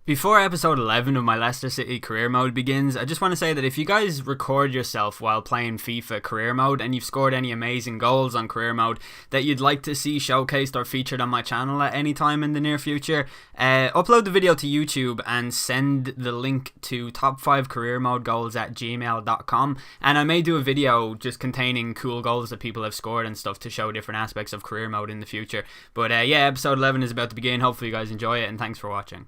Before episode 11 of my Leicester City career mode begins, I just want to say that if you guys record yourself while playing FIFA career mode and you've scored any amazing goals on career mode that you'd like to see showcased or featured on my channel at any time in the near future, upload the video to YouTube and send the link to top 5 career mode goals at gmail.com, and I may do a video just containing cool goals that people have scored and stuff to show different aspects of career mode in the future. But yeah, episode 11 is about to begin. Hopefully you guys enjoy it, and thanks for watching.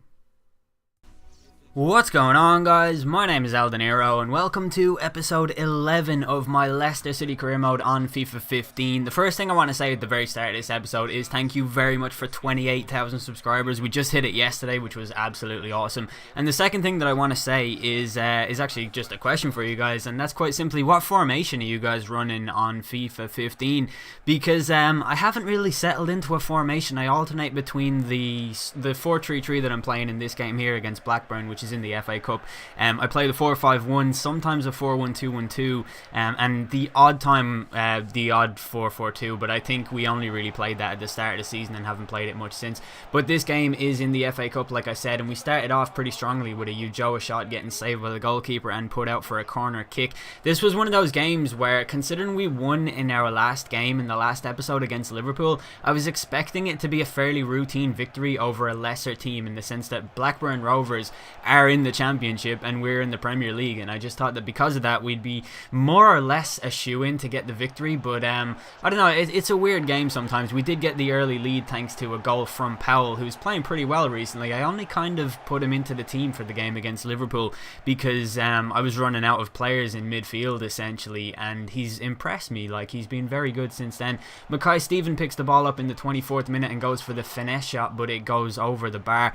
What's going on, guys? My name is Eldeniro and welcome to episode 11 of my Leicester City career mode on FIFA 15. The first thing I want to say at the very start of this episode is thank you very much for 28,000 subscribers. We just hit it yesterday, which was absolutely awesome. And the second thing that I want to say is actually just a question for you guys, and that's quite simply, what formation are you guys running on FIFA 15? Because I haven't really settled into a formation. I alternate between the 4-3-3 that I'm playing in this game here against Blackburn, which is in the FA Cup. I play the 4-5-1, sometimes a 4-1-2-1-2, and the odd time the odd 4-4-2, but I think we only really played that at the start of the season and haven't played it much since. But this game is in the FA Cup, like I said, and we started off pretty strongly with a Ujoa shot getting saved by the goalkeeper and put out for a corner kick. This was one of those games where, considering we won in our last game in the last episode against Liverpool, I was expecting it to be a fairly routine victory over a lesser team, in the sense that Blackburn Rovers are in the Championship and we're in the Premier League, and I just thought that because of that we'd be more or less a shoo-in to get the victory. But I don't know, it's a weird game sometimes. We did get the early lead thanks to a goal from Powell, who's playing pretty well recently. I only kind of put him into the team for the game against Liverpool because I was running out of players in midfield essentially, and he's impressed me. Like, he's been very good since then. Mackay-Steven picks the ball up in the 24th minute and goes for the finesse shot, but it goes over the bar,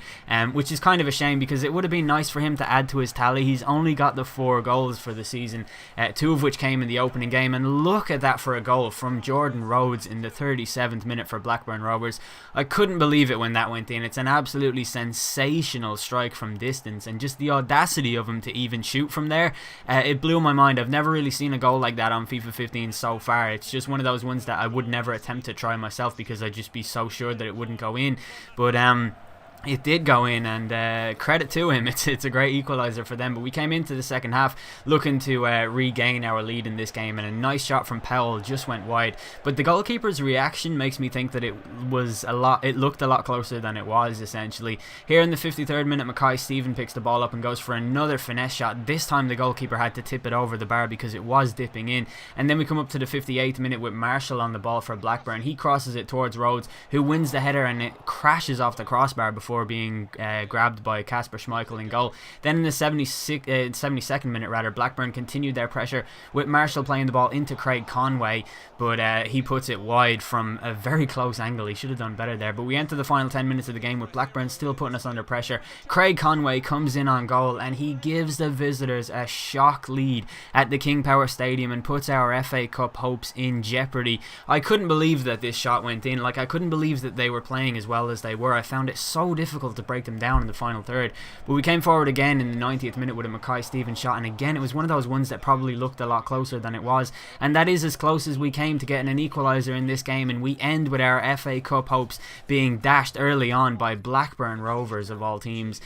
which is kind of a shame because it would have been nice for him to add to his tally. He's only got the 4 goals for the season, 2 of which came in the opening game, and look at that for a goal from Jordan Rhodes in the 37th minute for Blackburn Rovers. I couldn't believe it when that went in. It's an absolutely sensational strike from distance, and just the audacity of him to even shoot from there, it blew my mind. I've never really seen a goal like that on FIFA 15 so far. It's just one of those ones that I would never attempt to try myself because I'd just be so sure that it wouldn't go in. But it did go in, and credit to him. It's a great equaliser for them. But we came into the second half looking to regain our lead in this game, and a nice shot from Powell just went wide. But the goalkeeper's reaction makes me think that it looked a lot closer than it was, essentially. Here in the 53rd minute, Mackay-Steven picks the ball up and goes for another finesse shot. This time the goalkeeper had to tip it over the bar because it was dipping in. And then we come up to the 58th minute with Marshall on the ball for Blackburn. He crosses it towards Rhodes, who wins the header, and it crashes off the crossbar before being grabbed by Kasper Schmeichel in goal. Then in the 72nd minute, Blackburn continued their pressure with Marshall playing the ball into Craig Conway, but he puts it wide from a very close angle. He should have done better there. But we enter the final 10 minutes of the game with Blackburn still putting us under pressure. Craig Conway comes in on goal and he gives the visitors a shock lead at the King Power Stadium and puts our FA Cup hopes in jeopardy. I couldn't believe that this shot went in. Like, I couldn't believe that they were playing as well as they were. I found it so difficult to break them down in the final third. But we came forward again in the 90th minute with a Mackay-Steven shot, and again it was one of those ones that probably looked a lot closer than it was, and that is as close as we came to getting an equaliser in this game. And we end with our FA Cup hopes being dashed early on by Blackburn Rovers of all teams.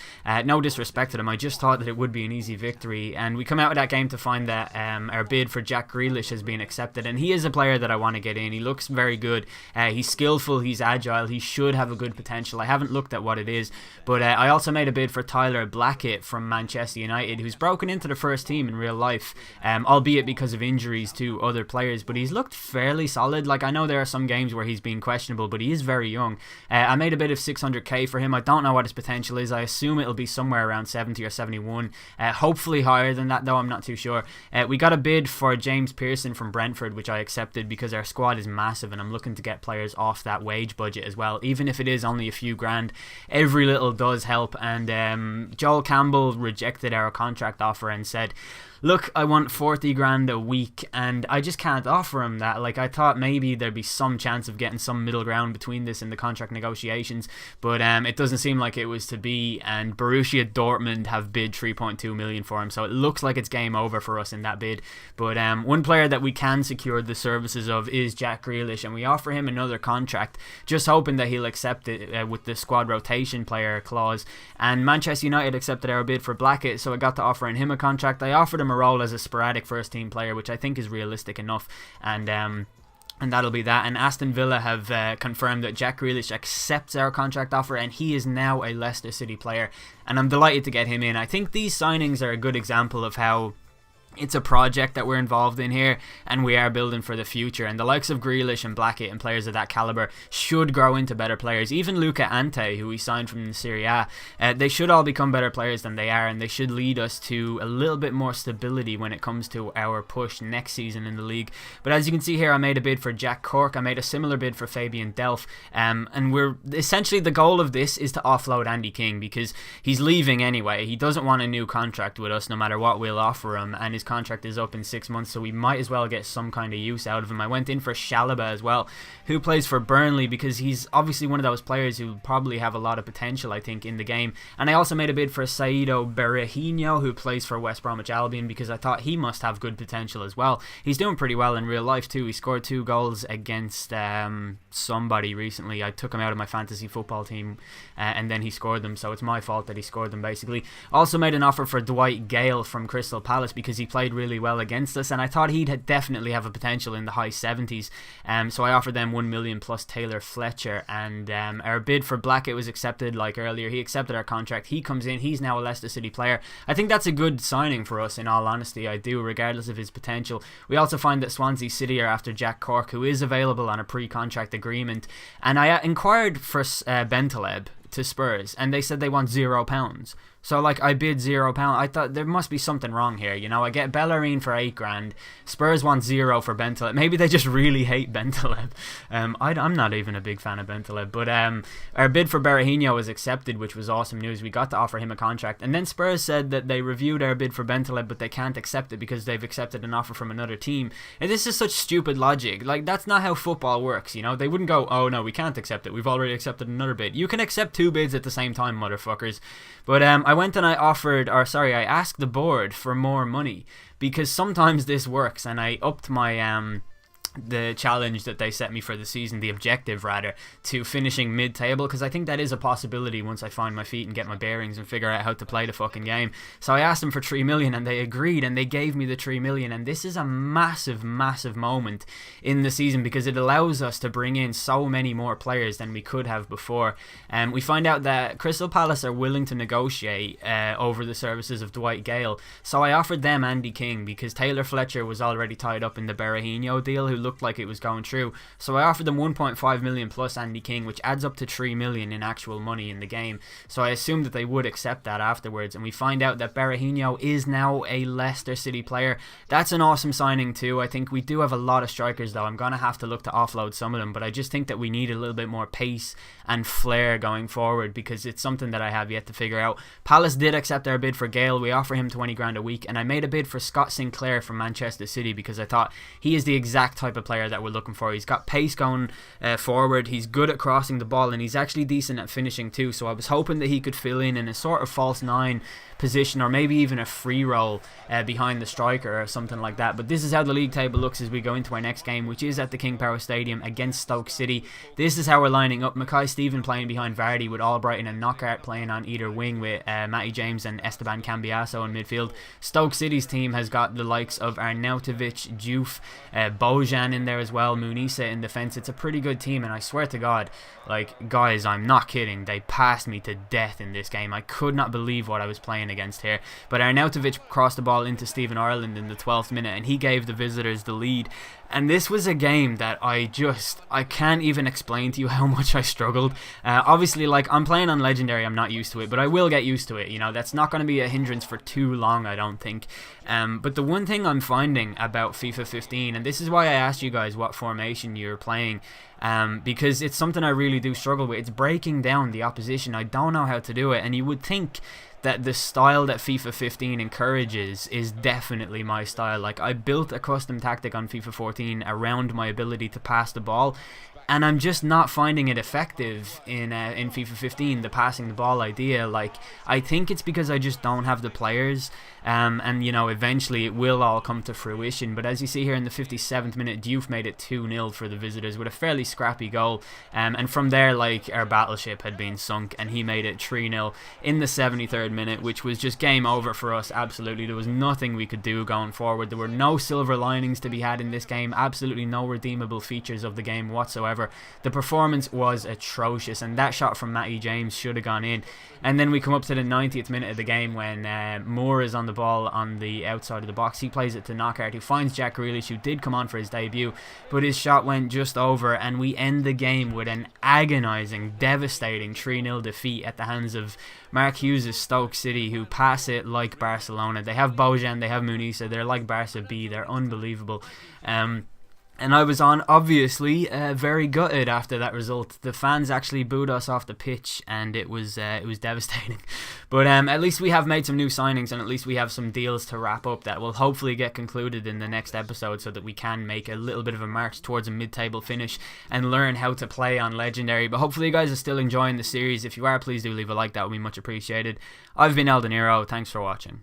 No disrespect to them, I just thought that it would be an easy victory, and we come out of that game to find that our bid for Jack Grealish has been accepted, and he is a player that I want to get in. He looks very good. He's skillful, he's agile, he should have a good potential. I haven't looked at what it is, but I also made a bid for Tyler Blackett from Manchester United, who's broken into the first team in real life, albeit because of injuries to other players, but he's looked fairly solid. Like, I know there are some games where he's been questionable, but he is very young. I made a bid of 600k for him. I don't know what his potential is. I assume it'll be somewhere around 70 or 71, hopefully higher than that though, I'm not too sure. We got a bid for James Pearson from Brentford, which I accepted because our squad is massive and I'm looking to get players off that wage budget as well, even if it is only a few grand. Every little does help. And Joel Campbell rejected our contract offer and said, look, I want 40 grand a week, and I just can't offer him that. Like, I thought maybe there'd be some chance of getting some middle ground between this and the contract negotiations, but it doesn't seem like it was to be, and Borussia Dortmund have bid 3.2 million for him, so it looks like it's game over for us in that bid. But one player that we can secure the services of is Jack Grealish, and we offer him another contract, just hoping that he'll accept it with the squad rotation player clause. And Manchester United accepted our bid for Blackett, so I got to offering him a contract. I offered him a role as a sporadic first team player, which I think is realistic enough, and that'll be that. And Aston Villa have confirmed that Jack Grealish accepts our contract offer, and he is now a Leicester City player, and I'm delighted to get him in. I think these signings are a good example of how it's a project that we're involved in here, and we are building for the future. And the likes of Grealish and Blackett and players of that caliber should grow into better players. Even Luca Ante, who we signed from the Serie A, they should all become better players than they are, and they should lead us to a little bit more stability when it comes to our push next season in the league. But as you can see here, I made a bid for Jack Cork. I made a similar bid for Fabian Delph, and we're essentially, the goal of this is to offload Andy King, because he's leaving anyway. He doesn't want a new contract with us no matter what we'll offer him, and his contract is up in 6 months, so we might as well get some kind of use out of him. I went in for Chalobah as well, who plays for Burnley, because he's obviously one of those players who probably have a lot of potential, I think, in the game. And I also made a bid for Saido Berahino, who plays for West Bromwich Albion, because I thought he must have good potential as well. He's doing pretty well in real life too. He scored 2 goals against somebody recently. I took him out of my fantasy football team, and then he scored them, so it's my fault that he scored them, basically. Also made an offer for Dwight Gale from Crystal Palace, because he played really well against us, and I thought he'd definitely have a potential in the high 70s, so I offered them 1 million plus Taylor Fletcher. And our bid for Blackett was accepted. Like earlier, he accepted our contract. He comes in, he's now a Leicester City player. I think that's a good signing for us, in all honesty. I do, regardless of his potential. We also find that Swansea City are after Jack Cork, who is available on a pre-contract agreement, and I inquired for Bentaleb to Spurs, and they said they want £0. So, like, I bid £0. I thought there must be something wrong here, you know. I get Bellerin for 8 grand. Spurs want 0 for Bentaleb. Maybe they just really hate Bentaleb. I'm not even a big fan of Bentaleb. But our bid for Berahino was accepted, which was awesome news. We got to offer him a contract. And then Spurs said that they reviewed our bid for Bentaleb, but they can't accept it because they've accepted an offer from another team. And this is such stupid logic. Like, that's not how football works, you know. They wouldn't go, oh no, we can't accept it. We've already accepted another bid. You can accept 2 bids at the same time, motherfuckers. But I went and I asked the board for more money, because sometimes this works, and I upped my the challenge that they set me for the season, the objective rather, to finishing mid-table, because I think that is a possibility once I find my feet and get my bearings and figure out how to play the fucking game. So I asked them for 3 million, and they agreed, and they gave me the 3 million, and this is a massive moment in the season, because it allows us to bring in so many more players than we could have before. We find out that Crystal Palace are willing to negotiate over the services of Dwight Gale, so I offered them Andy King, because Taylor Fletcher was already tied up in the Berahino deal, who looked like it was going through. So I offered them 1.5 million plus Andy King, which adds up to 3 million in actual money in the game. So I assumed that they would accept that afterwards, and we find out that Berahino is now a Leicester City player. That's an awesome signing too. I think we do have a lot of strikers though. I'm going to have to look to offload some of them, but I just think that we need a little bit more pace and flair going forward, because it's something that I have yet to figure out. Palace did accept our bid for Gale. We offer him 20 grand a week, and I made a bid for Scott Sinclair from Manchester City, because I thought he is the exact type of player that we're looking for. He's got pace going forward, he's good at crossing the ball, and he's actually decent at finishing too, so I was hoping that he could fill in a sort of false 9 position, or maybe even a free role behind the striker or something like that. But this is how the league table looks as we go into our next game, which is at the King Power Stadium against Stoke City. This is how we're lining up. Mackay Stephen playing behind Vardy, with Albrighton and Knockaert playing on either wing, with Matty James and Esteban Cambiaso in midfield. Stoke City's team has got the likes of Arnautovic, Diouf, Bojan in there as well, Munisa in defence. It's a pretty good team, and I swear to God, like, guys, I'm not kidding, they passed me to death in this game. I could not believe what I was playing against here. But Arnautovic crossed the ball into Stephen Ireland in the 12th minute, and he gave the visitors the lead. And this was a game that I can't even explain to you how much I struggled. Obviously, like, I'm playing on Legendary, I'm not used to it, but I will get used to it, you know. That's not going to be a hindrance for too long, I don't think. But the one thing I'm finding about FIFA 15, and this is why I asked you guys what formation you're playing, because it's something I really do struggle with. It's breaking down the opposition. I don't know how to do it, and you would think that the style that FIFA 15 encourages is definitely my style. Like, I built a custom tactic on FIFA 14 around my ability to pass the ball, and I'm just not finding it effective in FIFA 15, the passing the ball idea. Like, I think it's because I just don't have the players, and you know, eventually it will all come to fruition. But as you see here in the 57th minute, Diouf made it 2-0 for the visitors with a fairly scrappy goal, and from there, like, our battleship had been sunk, and he made it 3-0 in the 73rd minute, which was just game over for us. Absolutely, there was nothing we could do going forward. There were no silver linings to be had in this game, absolutely no redeemable features of the game whatsoever. The performance was atrocious, and that shot from Matty James should have gone in. And then we come up to the 90th minute of the game when Moore is on the ball on the outside of the box. He plays it to Knockaert, who finds Jack Grealish, who did come on for his debut, but his shot went just over, and we end the game with an agonising, devastating 3-0 defeat at the hands of Mark Hughes' Stoke City, who pass it like Barcelona. They have Bojan, they have Munisa, they're like Barca B, they're unbelievable. And I was obviously very gutted after that result. The fans actually booed us off the pitch, and it was devastating. But at least we have made some new signings, and at least we have some deals to wrap up that will hopefully get concluded in the next episode, so that we can make a little bit of a march towards a mid-table finish and learn how to play on Legendary. But hopefully you guys are still enjoying the series. If you are, please do leave a like. That would be much appreciated. I've been El Dinero. Thanks for watching.